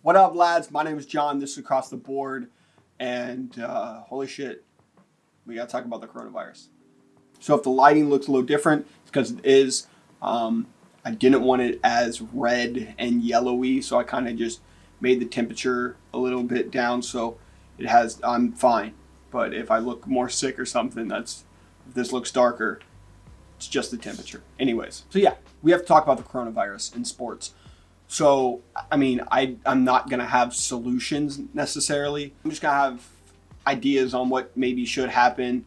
What up, lads? My name is John. This is Across the Board. And holy shit, we got to talk about the coronavirus. So if the lighting looks a little different, it's because it is. I didn't want it as red and yellowy, so I kind of just made the temperature a little bit down so it has. I'm fine. But if I look more sick or something, if this looks darker, it's just the temperature. Anyways, so yeah, we have to talk about the coronavirus in sports. So, I mean, I'm not going to have solutions necessarily. I'm just going to have ideas on what maybe should happen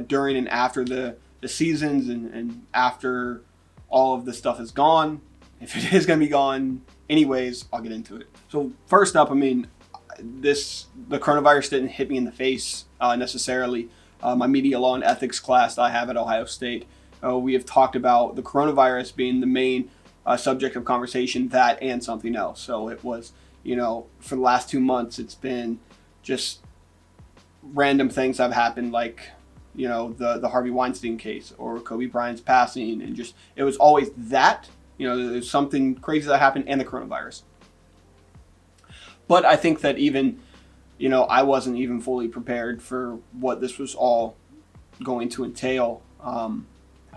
during and after the seasons and after all of the stuff is gone. If it is going to be gone anyways, I'll get into it. So first up, I mean, the coronavirus didn't hit me in the face necessarily. My media law and ethics class that I have at Ohio State, we have talked about the coronavirus being the main subject of conversation, that and something else. So it was, for the last 2 months, it's been just random things that have happened, like, the Harvey Weinstein case or Kobe Bryant's passing, and just, it was always that, there's something crazy that happened and the coronavirus. But I think that even, I wasn't even fully prepared for what this was all going to entail. I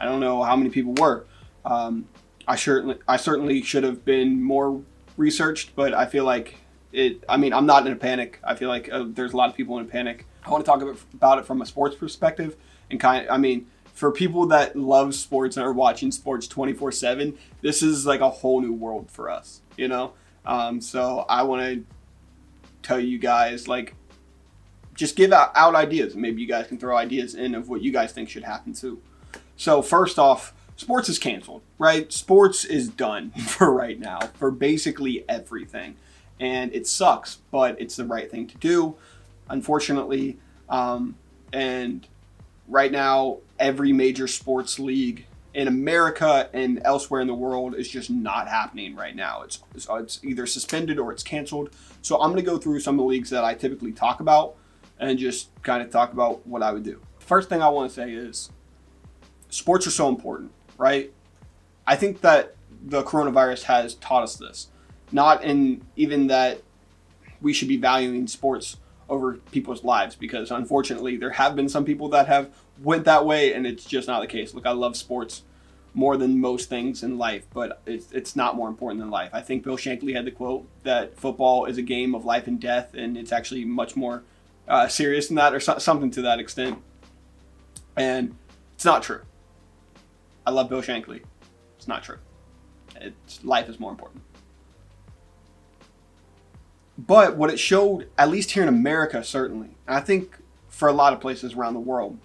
don't know how many people were. I certainly should have been more researched, but I feel like I'm not in a panic. I feel like there's a lot of people in a panic. I want to talk about it from a sports perspective and for people that love sports and are watching sports 24/7, this is like a whole new world for us, So I want to tell you guys, just give out ideas. Maybe you guys can throw ideas in of what you guys think should happen too. So first off, sports is canceled, right? Sports is done for right now, for basically everything. And it sucks, but it's the right thing to do, unfortunately. And right now, every major sports league in America and elsewhere in the world is just not happening right now. It's either suspended or it's canceled. So I'm going to go through some of the leagues that I typically talk about and just kind of talk about what I would do. First thing I want to say is sports are so important, right? I think that the coronavirus has taught us this. Not in even that we should be valuing sports over people's lives, because unfortunately there have been some people that have went that way, and it's just not the case. Look, I love sports more than most things in life, but it's not more important than life. I think Bill Shankly had the quote that football is a game of life and death, and it's actually much more serious than that, or something to that extent. And it's not true. I love Bill Shankly. It's not true. Life is more important. But what it showed, at least here in America, certainly, and I think for a lot of places around the world,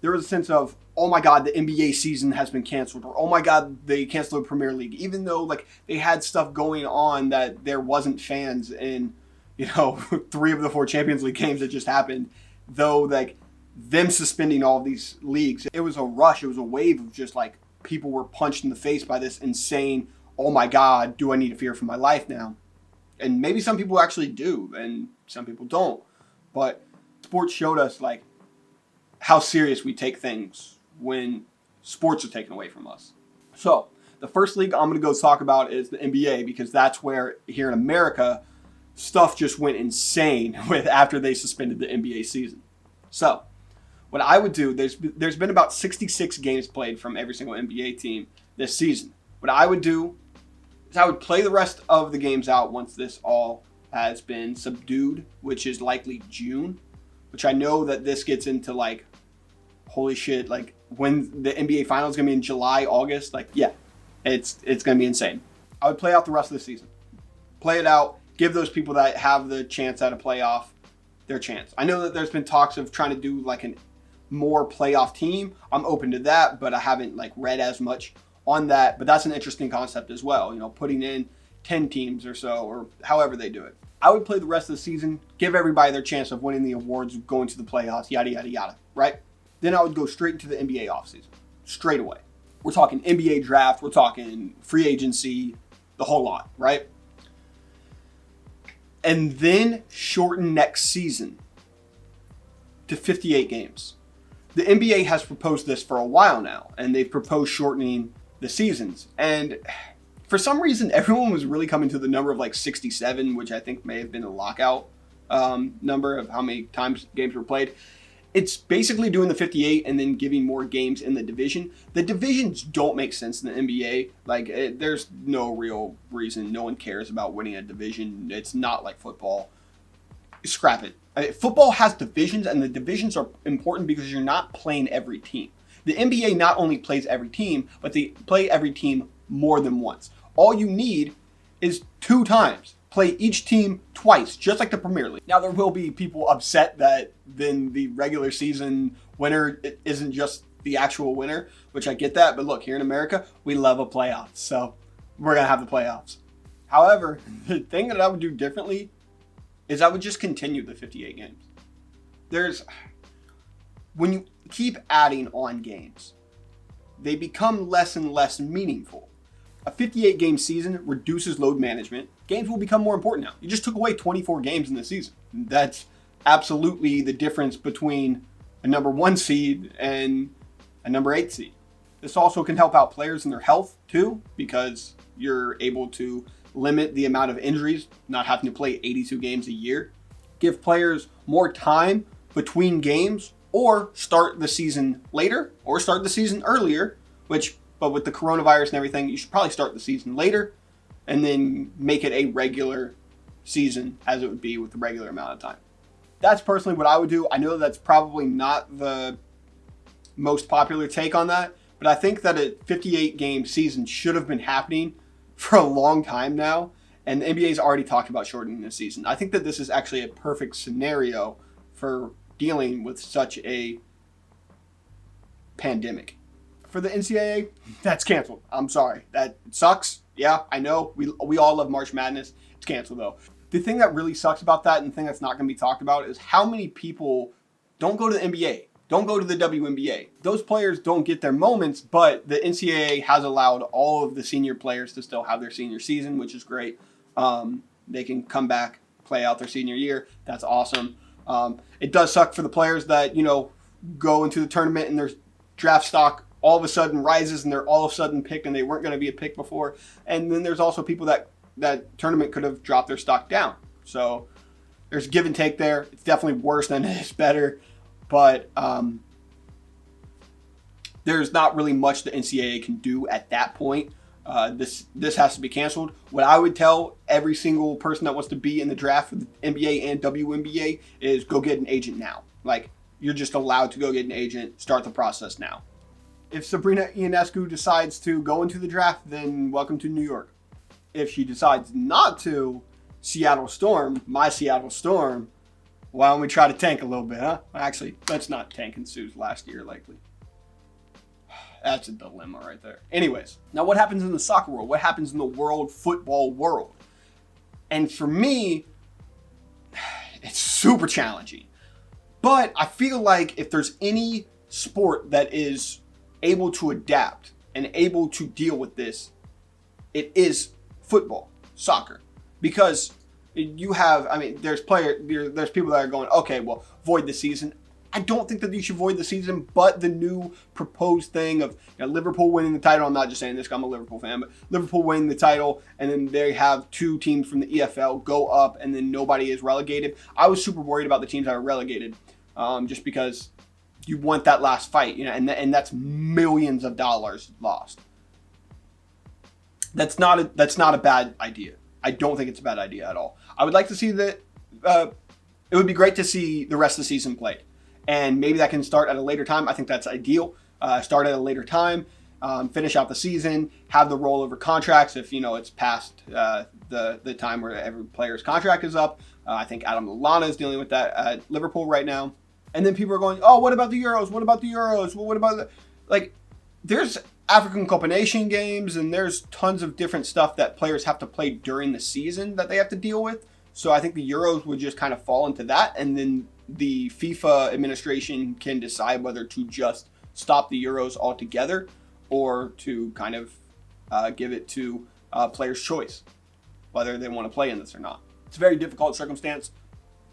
there was a sense of, oh my God, the NBA season has been canceled, or oh my God, they canceled the Premier League, even though they had stuff going on that there wasn't fans in, 3 of the 4 Champions League games that just happened, though them suspending all of these leagues, it was a rush, it was a wave of just people were punched in the face by this insane, oh my God, do I need to fear for my life now? And maybe some people actually do, and some people don't. But sports showed us how serious we take things when sports are taken away from us. So the first league I'm going to go talk about is the NBA, because that's where here in America stuff just went insane with after they suspended the NBA season. So what I would do, there's been about 66 games played from every single NBA team this season. What I would do is I would play the rest of the games out once this all has been subdued, which is likely June, which I know that this gets into holy shit, when the NBA Finals is going to be in July, August, it's going to be insane. I would play out the rest of the season. Play it out, give those people that have the chance at a playoff their chance. I know that there's been talks of trying to do an more playoff team. I'm open to that, but I haven't read as much on that. But that's an interesting concept as well, putting in 10 teams or so, or however they do it. I would play the rest of the season, give everybody their chance of winning the awards, going to the playoffs, yada, yada, yada, right? Then I would go straight into the NBA offseason, straight away. We're talking NBA draft, we're talking free agency, the whole lot, right? And then shorten next season to 58 games. The NBA has proposed this for a while now, and they've proposed shortening the seasons. And For some reason, everyone was really coming to the number of like 67, which I think may have been a lockout number of how many times games were played. It's basically doing the 58 and then giving more games in the division. The divisions don't make sense in the NBA. There's no real reason. No one cares about winning a division. It's not like football. Scrap it. Football has divisions, and the divisions are important because you're not playing every team. The NBA not only plays every team, but they play every team more than once. All you need is 2 times. Play each team twice, just like the Premier League. Now, there will be people upset that then the regular season winner isn't just the actual winner, which I get that. But look, here in America, we love a playoffs, so we're going to have the playoffs. However, the thing that I would do differently is I would just continue the 58 games. When you keep adding on games, they become less and less meaningful. A 58-game season reduces load management. Games will become more important now. You just took away 24 games in the season. That's absolutely the difference between a number 1 seed and a number 8 seed. This also can help out players in their health too, because you're able to limit the amount of injuries, not having to play 82 games a year. Give players more time between games, or start the season later or start the season earlier, but with the coronavirus and everything, you should probably start the season later and then make it a regular season as it would be with the regular amount of time. That's personally what I would do. I know that's probably not the most popular take on that, but I think that a 58-game season should have been happening for a long time now, and the NBA's already talked about shortening the season. I think that this is actually a perfect scenario for dealing with such a pandemic. For the NCAA, that's canceled. I'm sorry. That sucks. Yeah, I know. We all love March Madness. It's canceled, though. The thing that really sucks about that, and the thing that's not going to be talked about, is how many people don't go to the NBA, don't go to the WNBA. Those players don't get their moments, but the NCAA has allowed all of the senior players to still have their senior season, which is great. They can come back, play out their senior year. That's awesome. It does suck for the players that, go into the tournament and their draft stock all of a sudden rises and they're all of a sudden picked and they weren't going to be a pick before. And then there's also people that tournament could have dropped their stock down. So there's give and take there. It's definitely worse than it is better. But there's not really much the NCAA can do at that point. This has to be canceled. What I would tell every single person that wants to be in the draft for the NBA and WNBA is go get an agent now. You're just allowed to go get an agent. Start the process now. If Sabrina Ionescu decides to go into the draft, then welcome to New York. If she decides not to, Seattle Storm, my Seattle Storm, why don't we try to tank a little bit, huh? Actually, let's not tank in Sue's last year, likely. That's a dilemma right there. Anyways, now what happens in the soccer world? What happens in the world football world? And for me, it's super challenging. But I feel like if there's any sport that is able to adapt and able to deal with this, it is football, soccer. Because there's people that are going, okay, well, void the season. I don't think that you should void the season, but the new proposed thing of Liverpool winning the title, I'm not just saying this because I'm a Liverpool fan, but Liverpool winning the title, and then they have 2 teams from the EFL go up, and then nobody is relegated. I was super worried about the teams that are relegated, just because you want that last fight, and that's millions of dollars lost. That's not a bad idea. I don't think it's a bad idea at all. I would like to see that. It would be great to see the rest of the season played. And maybe that can start at a later time. I think that's ideal. Start at a later time, finish out the season, have the rollover contracts if it's past the time where every player's contract is up. I think Adam Lallana is dealing with that at Liverpool right now. And then people are going, oh, what about the Euros? What about the Euros? Well, what about there's African Cup of Nations games, and there's tons of different stuff that players have to play during the season that they have to deal with. So I think the Euros would just kind of fall into that, and then the FIFA administration can decide whether to just stop the Euros altogether or to kind of give it to players' choice, whether they want to play in this or not. It's a very difficult circumstance.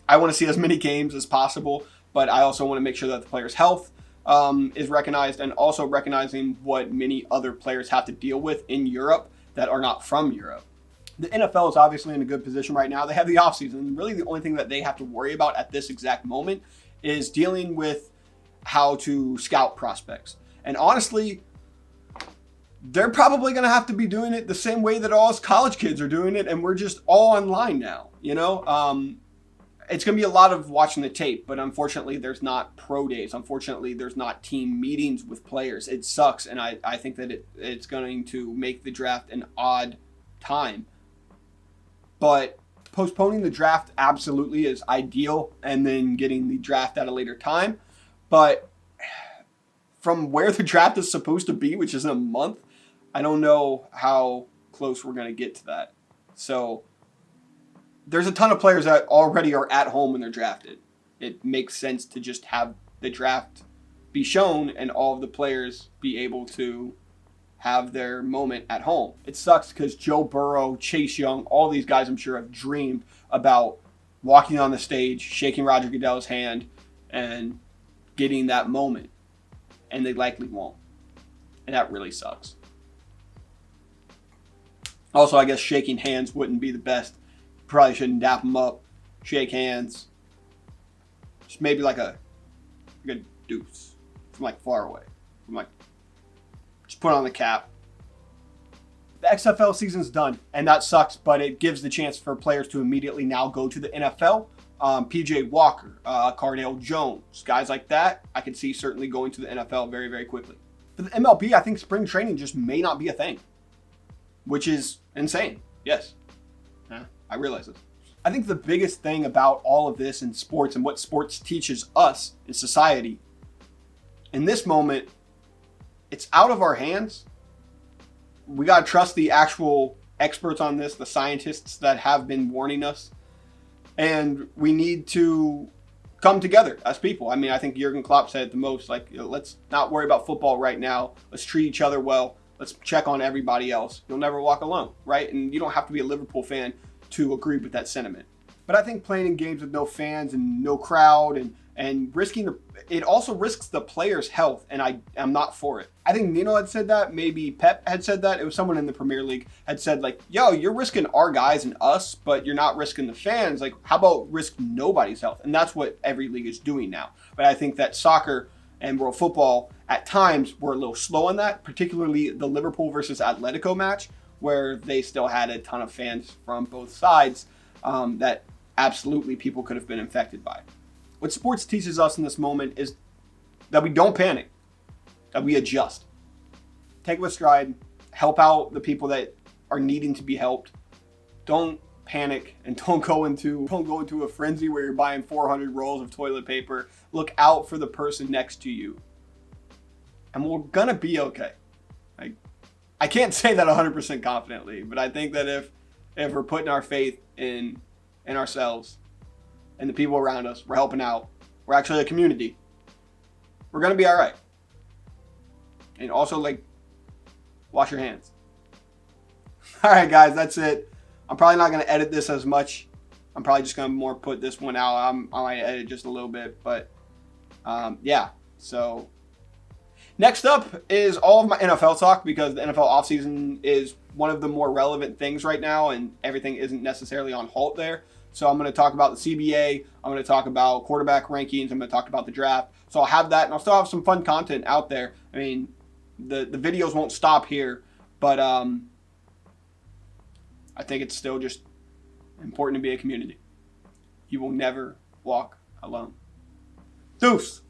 I want to see as many games as possible, but I also want to make sure that the players' health is recognized, and also recognizing what many other players have to deal with in Europe that are not from Europe. The NFL is obviously in a good position right now. They have the offseason. Really, the only thing that they have to worry about at this exact moment is dealing with how to scout prospects. And honestly, they're probably going to have to be doing it the same way that all us college kids are doing it, and we're just all online now, you know? It's going to be a lot of watching the tape, but unfortunately, there's not pro days. Unfortunately, there's not team meetings with players. It sucks, and I think that it's going to make the draft an odd time. But postponing the draft absolutely is ideal, and then getting the draft at a later time. But from where the draft is supposed to be, which is in a month, I don't know how close we're going to get to that. So there's a ton of players that already are at home when they're drafted. It makes sense to just have the draft be shown and all of the players be able to have their moment at home. It sucks because Joe Burrow, Chase Young, all these guys I'm sure have dreamed about walking on the stage, shaking Roger Goodell's hand, and getting that moment. And they likely won't. And that really sucks. Also, I guess shaking hands wouldn't be the best. Probably shouldn't dap them up, shake hands. Just maybe like a deuce from like far away. From like, just put on the cap. The XFL season's done, and that sucks, but it gives the chance for players to immediately now go to the NFL. PJ Walker, Cardale Jones, guys like that, I can see certainly going to the NFL very, very quickly. For the MLB, I think spring training just may not be a thing, which is insane. Yes, I realize this. I think the biggest thing about all of this in sports and what sports teaches us in society, in this moment, it's out of our hands. We got to trust the actual experts on this, the scientists that have been warning us. And we need to come together as people. I mean, I think Jurgen Klopp said it the most, like, let's not worry about football right now. Let's treat each other well. Let's check on everybody else. You'll never walk alone, right? And you don't have to be a Liverpool fan to agree with that sentiment. But I think playing in games with no fans and no crowd and risking it also risks the player's health, and I am not for it. I think Nino had said that, maybe Pep had said that. It was someone in the Premier League had said, like, yo, you're risking our guys and us, but you're not risking the fans. Like, how about risk nobody's health? And that's what every league is doing now. But I think that soccer and world football at times were a little slow on that, particularly the Liverpool versus Atletico match, where they still had a ton of fans from both sides that absolutely people could have been infected by. What sports teaches us in this moment is that we don't panic, that we adjust. Take it with stride, help out the people that are needing to be helped. Don't panic and don't go into a frenzy where you're buying 400 rolls of toilet paper. Look out for the person next to you. And we're gonna be okay. I can't say that 100% confidently, but I think that if we're putting our faith in ourselves and the people around us, we're helping out, we're actually a community, we're going to be all right. And also, like, wash your hands. All right, guys, that's it. I'm probably not going to edit this as much. I'm probably just going to more put this one out. I might edit just a little bit, but yeah. So next up is all of my NFL talk, because the NFL offseason is one of the more relevant things right now, and everything isn't necessarily on halt there. So I'm going to talk about the CBA. I'm going to talk about quarterback rankings. I'm going to talk about the draft. So I'll have that, and I'll still have some fun content out there. I mean, the videos won't stop here, but I think it's still just important to be a community. You will never walk alone. Deuce.